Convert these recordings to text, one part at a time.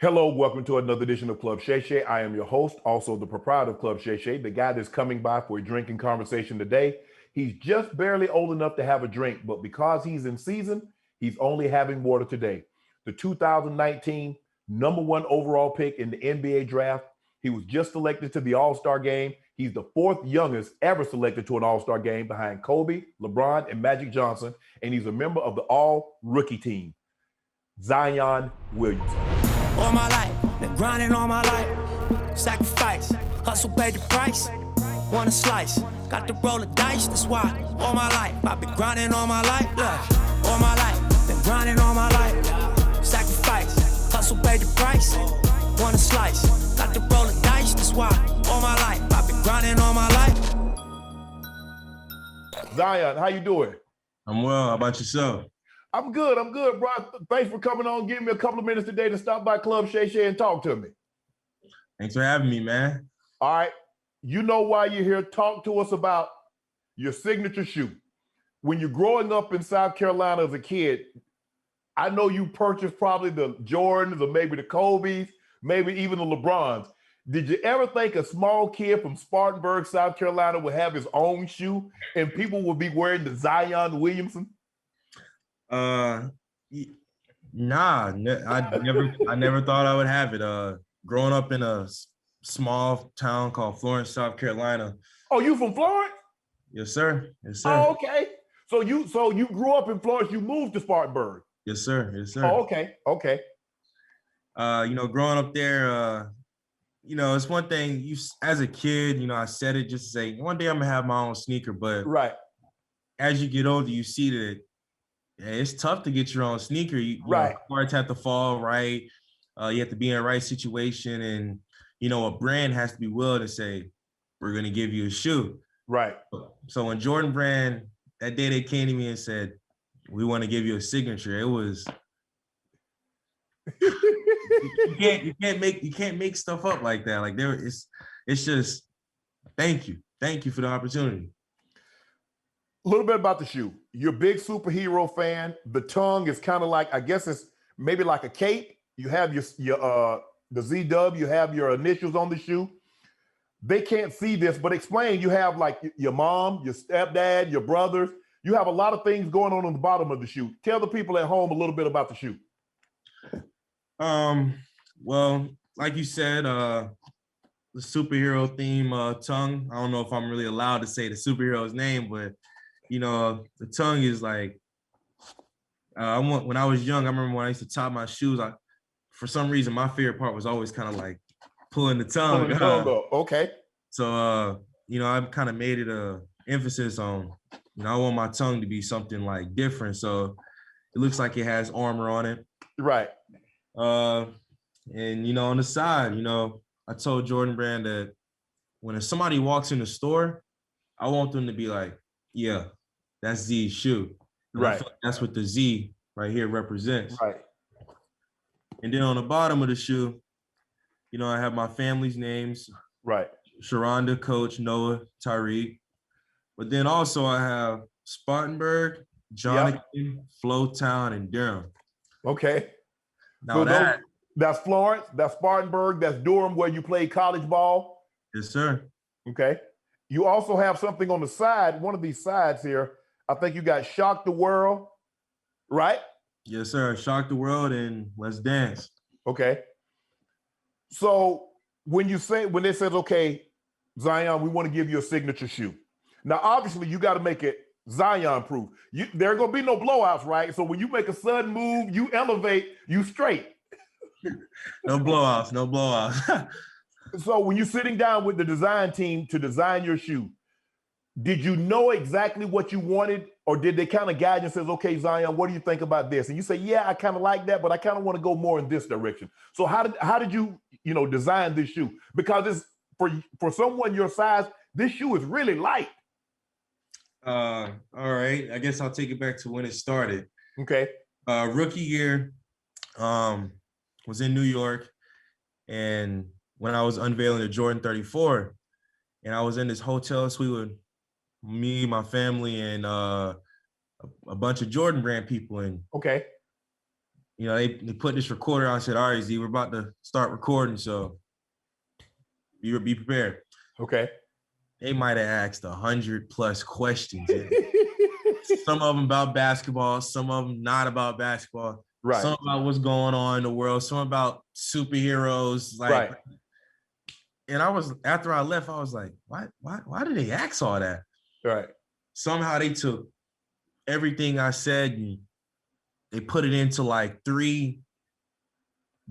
Hello, welcome to another edition of Club Shay Shay. I am your host, also the proprietor of Club Shay Shay, the guy that's coming by for a drinking conversation today. He's just barely old enough to have a drink, but because he's in season, he's only having water today. The 2019 number one overall pick in the NBA draft. He was just selected to the All-Star game. He's the fourth youngest ever selected to an All-Star game behind Kobe, LeBron, and Magic Johnson, and he's a member of the All-Rookie team, Zion Williamson. All my life, been grinding all my life. Sacrifice, hustle paid the price. Want a slice, got to roll the dice, that's why. All my life, I've been grinding all my life. Look, all my life, been grinding all my life. Sacrifice, hustle paid the price. Want a slice, got to roll the dice, that's why. All my life, I've been grinding all my life. Zion, how you doing? I'm well. How about yourself? I'm good, bro. Thanks for coming on, giving me a couple of minutes today to stop by Club Shay Shay and talk to me. Thanks for having me, man. All right. You know why you're here. Talk to us about your signature shoe. When you're growing up in South Carolina as a kid, I know you purchased probably the Jordans or maybe the Kobe's, maybe even the LeBrons. Did you ever think a small kid from Spartanburg, South Carolina would have his own shoe and people would be wearing the Zion Williamson? Nah, I never thought I would have it. Growing up in a small town called Florence, South Carolina. Oh, you from Florence? Yes, sir. Yes, sir. Oh, okay. So you grew up in Florence. You moved to Spartanburg. Yes, sir. Yes, sir. Oh, okay. Okay. Growing up there, it's one thing. You as a kid, I said it just to say one day I'm gonna have my own sneaker. But right as you get older, you see that. Yeah, it's tough to get your own sneaker. Right. Cards have to fall right. You have to be in the right situation. And, a brand has to be willing to say, we're going to give you a shoe. Right. So when Jordan Brand, that day they came to me and said, we want to give you a signature. It was, you can't make stuff up like that. Like it's just, thank you. Thank you for the opportunity. A little bit about the shoe. You're a big superhero fan. The tongue is kind of like, I guess it's maybe like a cape. You have your the ZW, you have your initials on the shoe. They can't see this, but explain, you have like your mom, your stepdad, your brothers. You have a lot of things going on the bottom of the shoe. Tell the people at home a little bit about the shoe. Well, like you said, the superhero theme tongue. I don't know if I'm really allowed to say the superhero's name, but the tongue is like, when I was young, I remember when I used to tie my shoes, for some reason, my favorite part was always kind of like pulling the tongue. Okay. So, I've kind of made it a emphasis on, I want my tongue to be something like different. So it looks like it has armor on it. Right. And, on the side, I told Jordan Brand that when somebody walks in the store, I want them to be like, yeah, that's Z's shoe. And right. I feel like that's what the Z right here represents. Right. And then on the bottom of the shoe, I have my family's names. Right. Sharonda, Coach, Noah, Tyreek. But then also I have Spartanburg, Jonathan, Flowtown, and Durham. Okay. Now so that's Florence, that's Spartanburg, that's Durham, where you play college ball. Yes, sir. Okay. You also have something on the side, one of these sides here. I think you got Shock the World, right? Yes, sir. Shock the World and Let's Dance. Okay. So when it says, okay, Zion, we want to give you a signature shoe. Now, obviously, you got to make it Zion proof. There are going to be no blowouts, right? So when you make a sudden move, you elevate, you straight. No blowouts, no blowouts. So when you're sitting down with the design team to design your shoe, did you know exactly what you wanted, or did they kind of guide you and says, okay, Zion, what do you think about this? And you say, yeah, I kind of like that, but I kind of want to go more in this direction. So how did you design this shoe? Because it's for someone your size, this shoe is really light. All right. I guess I'll take it back to when it started. Okay. Rookie year, was in New York, and when I was unveiling the Jordan 34, and I was in this hotel suite with me, my family, and a bunch of Jordan Brand people. And okay, you know, they put this recorder on. I said, all right, Z, we're about to start recording, so be prepared. Okay. They might have asked 100+ questions. Some of them about basketball, some of them not about basketball. Right. Some about what's going on in the world, some about superheroes. Like, right. And after I left, I was like, why did they ask all that? Right. Somehow they took everything I said and they put it into like 3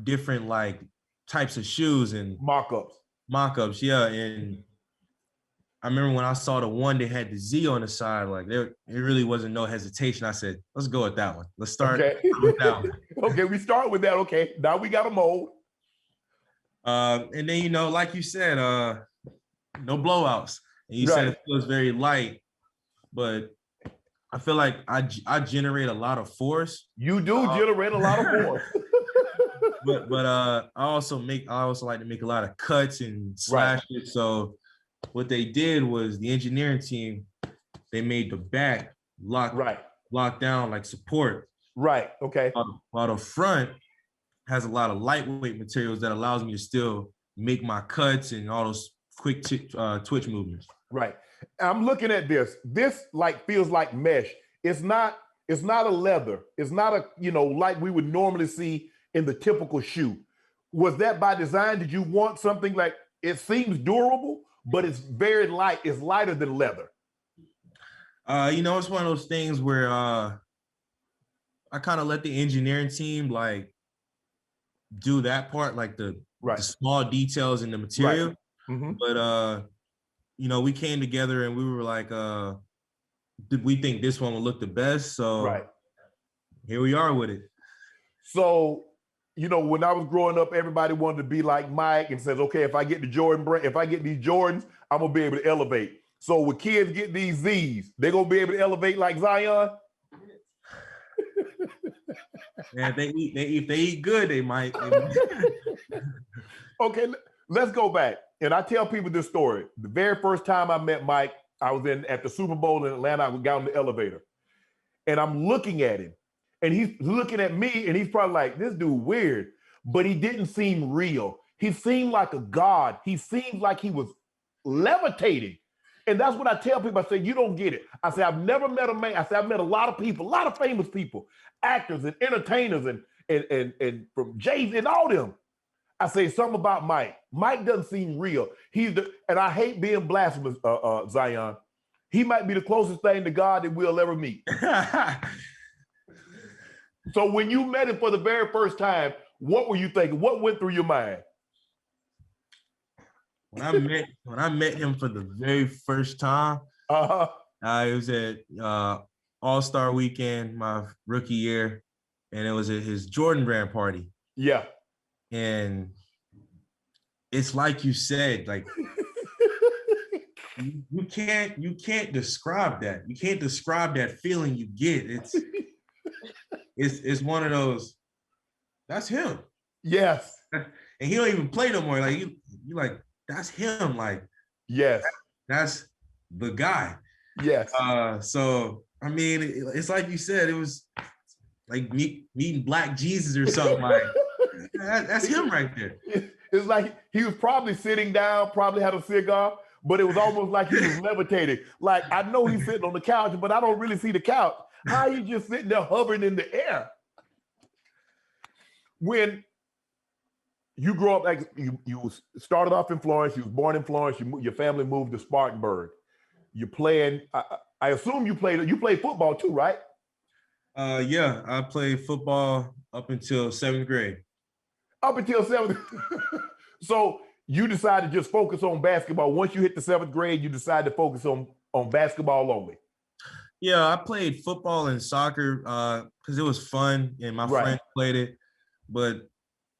different like types of shoes and mock-ups. Yeah. And I remember when I saw the one that had the Z on the side, like it really wasn't no hesitation. I said, let's go with that one. Let's start with that one. Okay, we start with that. Okay, now we got a mold. And then, you know, like you said, no blowouts. And you said it feels very light, but I feel like I generate a lot of force. You do generate a lot of force. but I also like to make a lot of cuts and slashes. Right. So what they did was the engineering team, they made the back lock down like support. Right. Okay. While the front has a lot of lightweight materials that allows me to still make my cuts and all those quick twitch movements. Right. I'm looking at this. This like feels like mesh. It's not a leather. It's not a, you know, like we would normally see in the typical shoe. Was that by design? Did you want something like, it seems durable, but it's very light. It's lighter than leather. You know, it's one of those things where I kind of let the engineering team like do that part, like the small details in the material. Right. Mm-hmm. But you know, we came together and we were like, did we think this one would look the best? So here we are with it. So, you know, when I was growing up, everybody wanted to be like Mike and says, okay, if I get the Jordan brand, if I get these Jordans, I'm gonna be able to elevate. So when kids get these Z's, they're gonna be able to elevate like Zion. Yeah, if they eat good, they might. Okay, let's go back. And I tell people this story. The very first time I met Mike, I was at the Super Bowl in Atlanta. I got on the elevator. And I'm looking at him. And he's looking at me, and he's probably like, this dude weird. But he didn't seem real. He seemed like a god. He seemed like he was levitating. And that's what I tell people. I say, you don't get it. I say, I've never met a man. I say, I've met a lot of people, a lot of famous people, actors and entertainers and from Jay-Z and all them. I say something about Mike. Mike doesn't seem real. And I hate being blasphemous, Zion. He might be the closest thing to God that we'll ever meet. So when you met him for the very first time, what were you thinking? What went through your mind? When I met him for the very first time, it was at All-Star Weekend, my rookie year, and it was at his Jordan brand party. Yeah. And it's like you said, like you can't describe that. You can't describe that feeling you get. It's one of those. That's him. Yes. And he don't even play no more. Like you like, that's him. Like, yes, that's the guy. Yes. So I mean, it's like you said, it was like meeting Black Jesus or something. Like that's him right there. It's like he was probably sitting down, probably had a cigar, but it was almost like he was levitating. Like, I know he's sitting on the couch, but I don't really see the couch. How are you just sitting there hovering in the air? When you grow up, like you started off in Florence, you was born in Florence, your family moved to Spartanburg. You're playing, I assume you played football too, right? Yeah, I played football up until 7th grade. Up until 7th. So you decided to just focus on basketball. Once you hit the 7th grade, you decided to focus on basketball only. Yeah, I played football and soccer because it was fun and my friends played it. But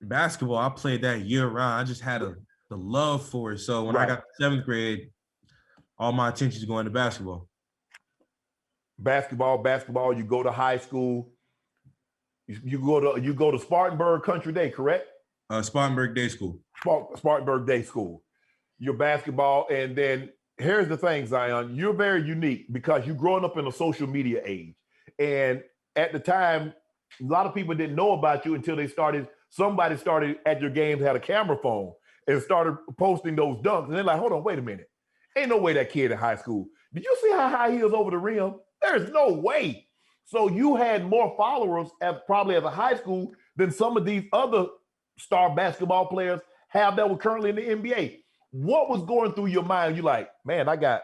basketball, I played that year round. I just had the love for it. So when I got to 7th grade, all my attention is going to basketball. Basketball, you go to high school. You go to Spartanburg Country Day, correct? Spartanburg Day School. Spartanburg Day School. Your basketball, and then here's the thing, Zion, you're very unique because you're growing up in a social media age. And at the time, A lot of people didn't know about you until somebody started at your games, had a camera phone and started posting those dunks. And they're like, hold on, wait a minute. Ain't no way that kid in high school. Did you see how high he is over the rim? There's no way. So you had more followers probably as a high school than some of these other star basketball players have that were currently in the NBA. What was going through your mind? You like, man, I got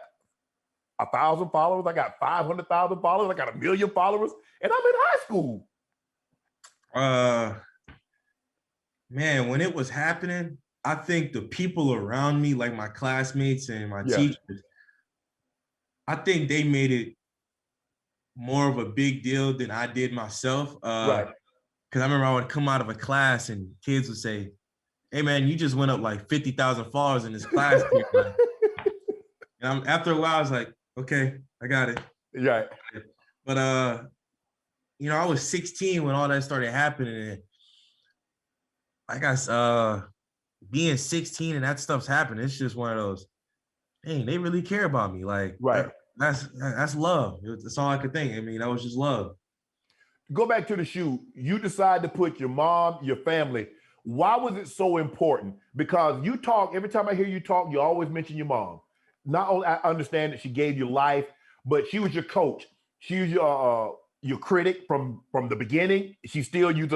1,000 followers. I got 500,000 followers. I got 1 million followers, and I'm in high school. Man, when it was happening, I think the people around me, like my classmates and my teachers, I think they made it more of a big deal than I did myself. Right. Because I remember I would come out of a class and kids would say, hey, man, you just went up like 50,000 followers in this class. And after a while, I was like, okay, I got it. Right. But, I was 16 when all that started happening. And I guess being 16 and that stuff's happening, it's just one of those, dang, they really care about me. Like, right. That's love. That's all I could think. I mean, that was just love. Go back to the shoot. You decide to put your mom, your family. Why was it so important? Because you talk, every time I hear you talk, you always mention your mom. Not only I understand that she gave you life, but she was your coach. She was your critic from the beginning. She still, you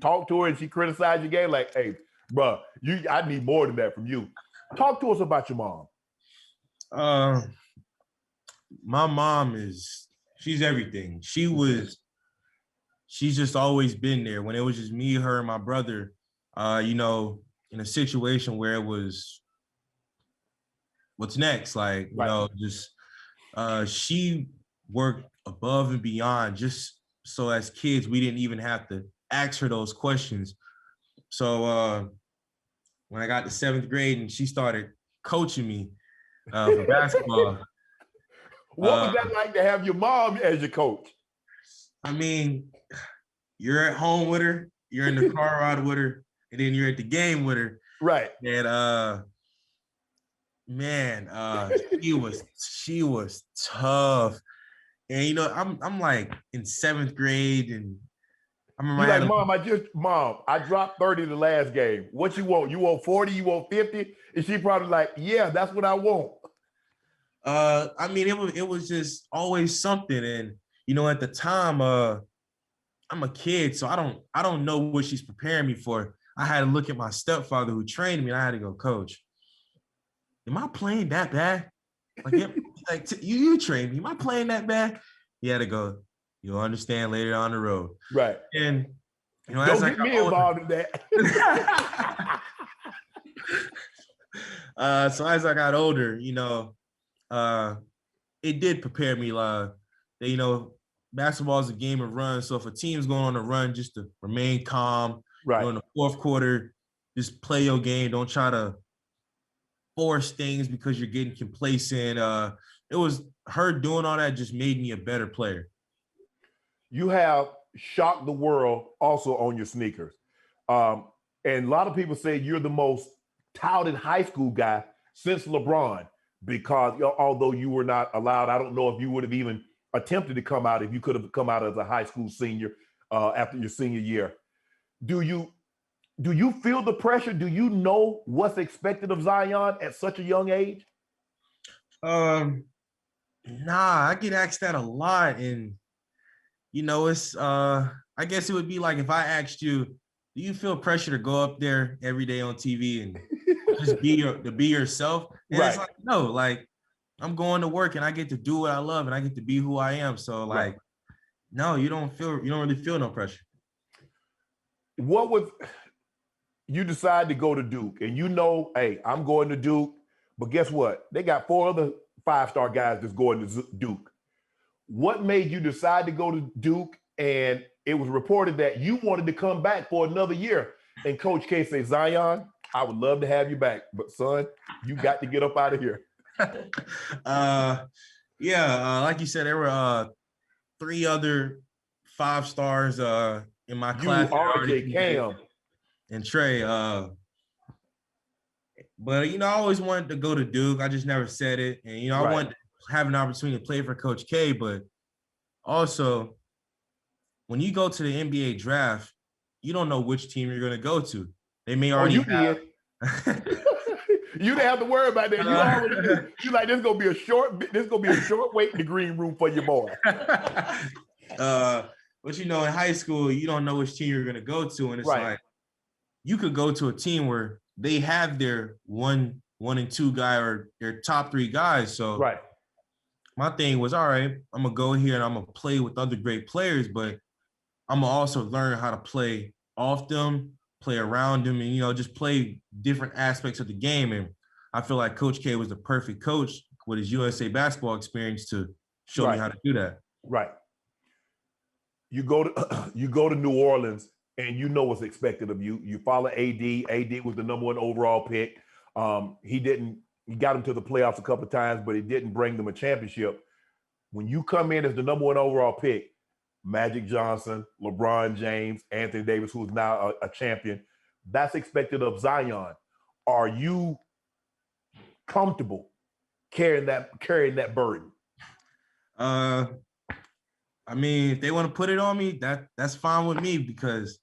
talk to her and she criticized your game like, hey, bro, I need more than that from you. Talk to us about your mom. My mom she's everything. She's just always been there. When it was just me, her, and my brother, in a situation where it was, what's next? Like, she worked above and beyond just so as kids, we didn't even have to ask her those questions. So when I got to 7th grade and she started coaching me for basketball. What was that like to have your mom as your coach? I mean, you're at home with her, you're in the car ride with her, and then you're at the game with her. Right. And she was tough. And I'm like in 7th grade, and I remember Mom, I dropped 30 the last game. What you want? You want 40? You want 50? And she probably like, yeah, that's what I want. I mean, it was just always something. And at the time, I'm a kid, so I don't know what she's preparing me for. I had to look at my stepfather who trained me, and I had to go, Coach, am I playing that bad? You trained me. Am I playing that bad? He had to go, you'll understand later on the road. Right. And don't get me involved in that. So as I got older, it did prepare me that, basketball is a game of runs. So if a team's going on a run, just to remain calm. Right. In the 4th quarter, just play your game. Don't try to force things because you're getting complacent. It was her doing all that just made me a better player. You have shocked the world also on your sneakers. And a lot of people say you're the most touted high school guy since LeBron, because although you were not allowed, I don't know if you would have even attempted to come out if you could have come out as a high school senior after your senior year. Do you feel the pressure? Do you know what's expected of Zion at such a young age? Nah, I get asked that a lot. And, it's, I guess it would be like if I asked you, do you feel pressure to go up there every day on TV and just be yourself? And right. It's like, no, like I'm going to work and I get to do what I love and I get to be who I am. So like, no, you don't really feel no pressure. What was, you decide to go to Duke and hey, I'm going to Duke, but guess what? They got 4 other 5-star guys that's going to Duke. What made you decide to go to Duke? And it was reported that you wanted to come back for another year. And Coach K said, Zion, I would love to have you back, but son, you got to get up out of here. Like you said, there were 3 other 5 stars in my class. RJ, Cam, and Trey. But I always wanted to go to Duke. I just never said it. And I wanted to have an opportunity to play for Coach K, but also when you go to the NBA draft, you don't know which team you're going to go to. They may Oh, already you have. did. You didn't have to worry about that. You already knew. You like this gonna be a short. This gonna be a short wait in the green room for your boy. But you know, in high school, you don't know which team you're gonna go to, and it's Right. like you could go to a team where they have their one and two guy or their top three guys. So Right. my thing was, all right, I'm gonna go here and I'm gonna play with other great players, but I'm gonna also learn how to play off them, play around them, and you know, just play different aspects of the game. And I feel like Coach K was the perfect coach with his USA basketball experience to show me how to do that. Right. You go to New Orleans and you know what's expected of you. You follow AD. AD was the #1 overall pick. He got him to the playoffs a couple of times, but he didn't bring them a championship. When you come in as the #1 overall pick, Magic Johnson, LeBron James, Anthony Davis, who's now a champion, that's expected of Zion. Are you comfortable carrying that burden? I mean, if they want to put it on me, that's fine with me, because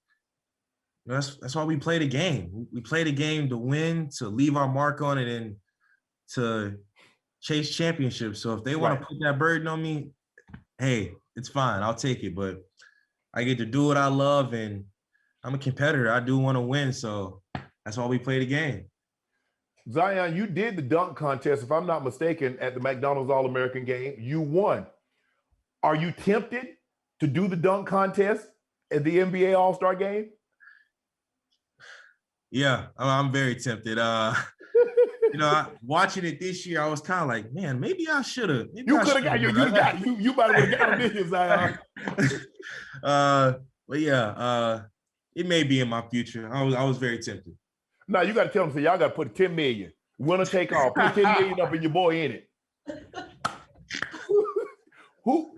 you know, that's why we play the game. We play the game to win, to leave our mark on it, and to chase championships. So if they want to put that burden on me, hey, it's fine. I'll take it. But I get to do what I love, and I'm a competitor. I do want to win. So that's why we play the game. Zion, you did the dunk contest, if I'm not mistaken, at the McDonald's All-American game. You won. Are you tempted to do the dunk contest at the NBA All-Star game? Yeah, I'm very tempted. You know, watching it this year, I was kind of like, man, maybe I should have. You could have got you might have got him this year, Zion. But yeah, it may be in my future. I was very tempted. No, you got to tell them, so y'all got to put 10 million. Winner take all. Put 10 million up and your boy in it. Who?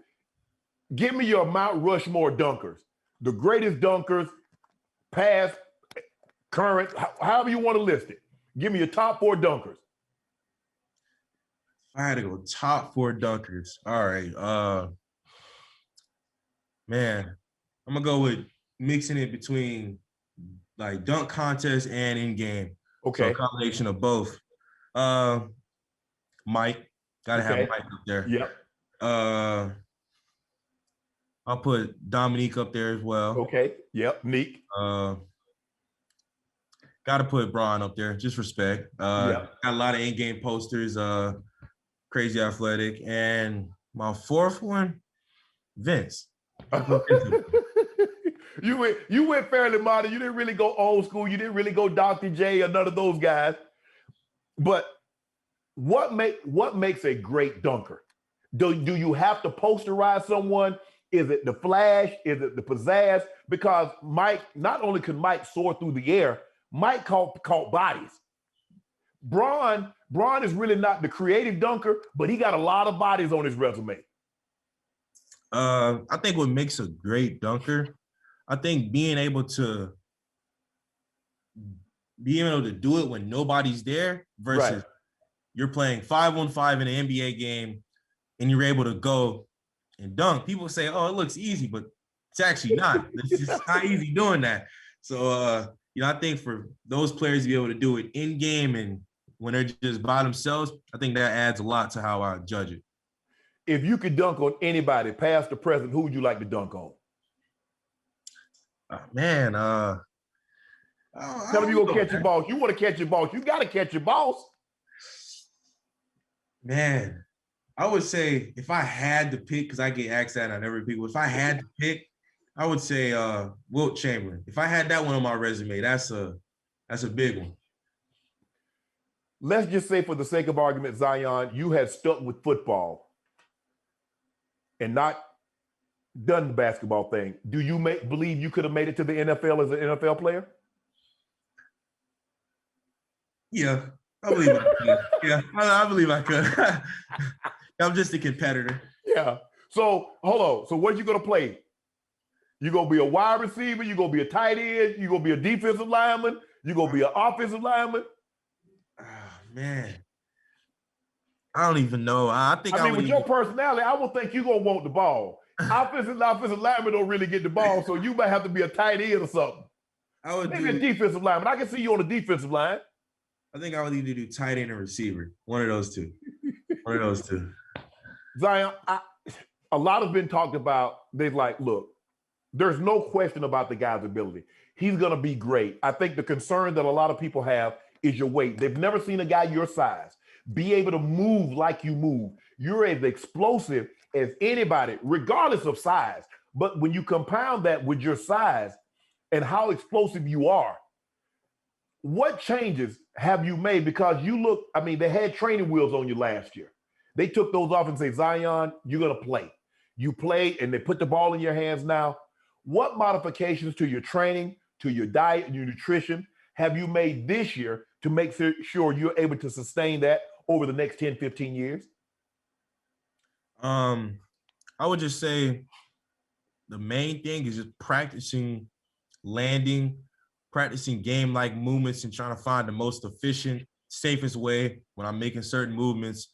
Give me your Mount Rushmore dunkers. The greatest dunkers, past, current, however you want to list it. Give me your top 4 dunkers. I had to go top 4 dunkers. All right. Man, I'm gonna go with mixing it between like dunk contest and in game. Okay. So a combination of both. Mike, gotta have Mike up there. Yep. I'll put Dominique up there as well. Okay. Yep. Neek. Gotta put Braun up there. Just respect. Got a lot of in-game posters. Crazy athletic. And my 4th one, Vince. You went fairly modern. You didn't really go old school. You didn't really go Dr. J or none of those guys. But what makes a great dunker? Do you have to posterize someone? Is it the flash? Is it the pizzazz? Because Mike, not only could Mike soar through the air, Mike caught bodies. Braun is really not the creative dunker, but he got a lot of bodies on his resume. I think what makes a great dunker, I think being able to do it when nobody's there versus you're playing 5-on-5 in an NBA game and you're able to go and dunk. People say, oh, it looks easy, but it's actually not. It's just not easy doing that. So, you know, I think for those players to be able to do it in game and when they're just by themselves, I think that adds a lot to how I judge it. If you could dunk on anybody, past or present, who would you like to dunk on? Man, tell him you gonna catch your balls. You want to catch your balls. You got to catch your balls. Man, I would say if I had to pick, because I get asked that on every pick, if I had to pick, I would say Wilt Chamberlain. If I had that one on my resume, that's a big one. Let's just say, for the sake of argument, Zion, you had stuck with football and not done the basketball thing. Do you believe you could have made it to the NFL as an NFL player? Yeah, I believe I could. Yeah, I believe I could. I'm just a competitor. Yeah. So hold on. So what are you gonna play? You gonna be a wide receiver? You gonna be a tight end? You gonna be a defensive lineman? You gonna be an offensive lineman? Oh, man, I don't even know. I mean, with your personality, I would think you're gonna want the ball. offensive linemen don't really get the ball, so you might have to be a tight end or something. I would Maybe a defensive lineman. I can see you on the defensive line. I think I would either do tight end or receiver. One of those two. One of those two. Zion, a lot has been talked about. They're like, look, there's no question about the guy's ability. He's going to be great. I think the concern that a lot of people have is your weight. They've never seen a guy your size be able to move like you move. You're as explosive as anybody, regardless of size. But when you compound that with your size and how explosive you are, what changes have you made? Because you look, I mean, they had training wheels on you last year. They took those off and say, Zion, you're going to play. You play, and they put the ball in your hands now. What modifications to your training, to your diet, and your nutrition have you made this year to make sure you're able to sustain that over the next 10, 15 years? I would just say the main thing is just practicing landing, practicing game-like movements, and trying to find the most efficient, safest way when I'm making certain movements,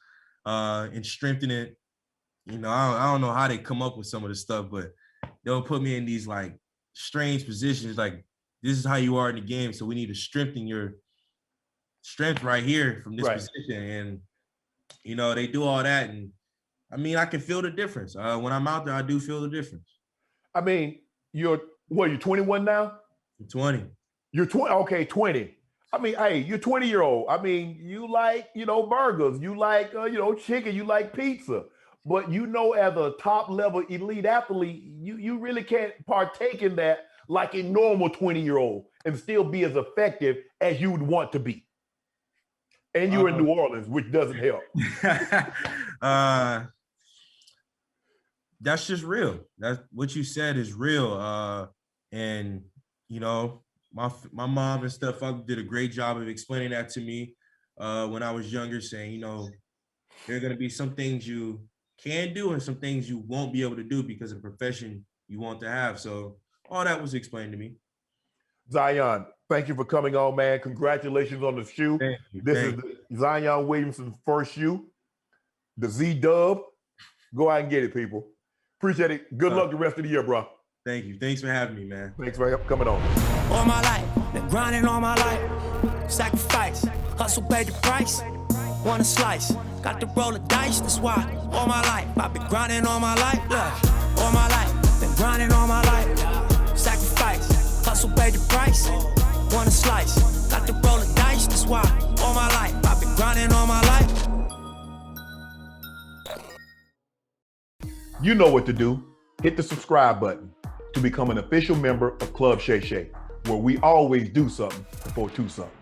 and strengthening it. You know, I don't know how they come up with some of this stuff, but they'll put me in these like strange positions. Like, this is how you are in the game, so we need to strengthen your strength right here from this position. And, you know, they do all that. And I mean, I can feel the difference. When I'm out there, I do feel the difference. I mean, you're 21 now? I'm 20. You're 20. Okay, 20. I mean, hey, you're 20-year-old. I mean, you like, burgers. You like, chicken. You like pizza. But as a top-level elite athlete, you really can't partake in that like a normal 20-year-old and still be as effective as you would want to be. And you're in New Orleans, which doesn't help. That's just real. That's what you said is real. And, you know, my mom and stuff did a great job of explaining that to me when I was younger, saying, you know, there are going to be some things you can do and some things you won't be able to do because of the profession you want to have. So all that was explained to me. Zion, thank you for coming on, man. Congratulations on the shoe. This is Zion Williamson's first shoe, the Z-Dub. Go out and get it, people. Appreciate it. Good luck the rest of the year, bro. Thank you. Thanks for having me, man. Thanks for coming on. All my life, been grinding all my life. Sacrifice, hustle, pay the price. Want a slice, got to roll the dice. That's why all my life, I've been grinding all my life. Look, all my life, been grinding all my life. Sacrifice, hustle, pay the price. Want a slice, got to roll the dice. That's why all my life, I've been grinding all my life. You know what to do. Hit the subscribe button to become an official member of Club Shay Shay, where we always do something before two something.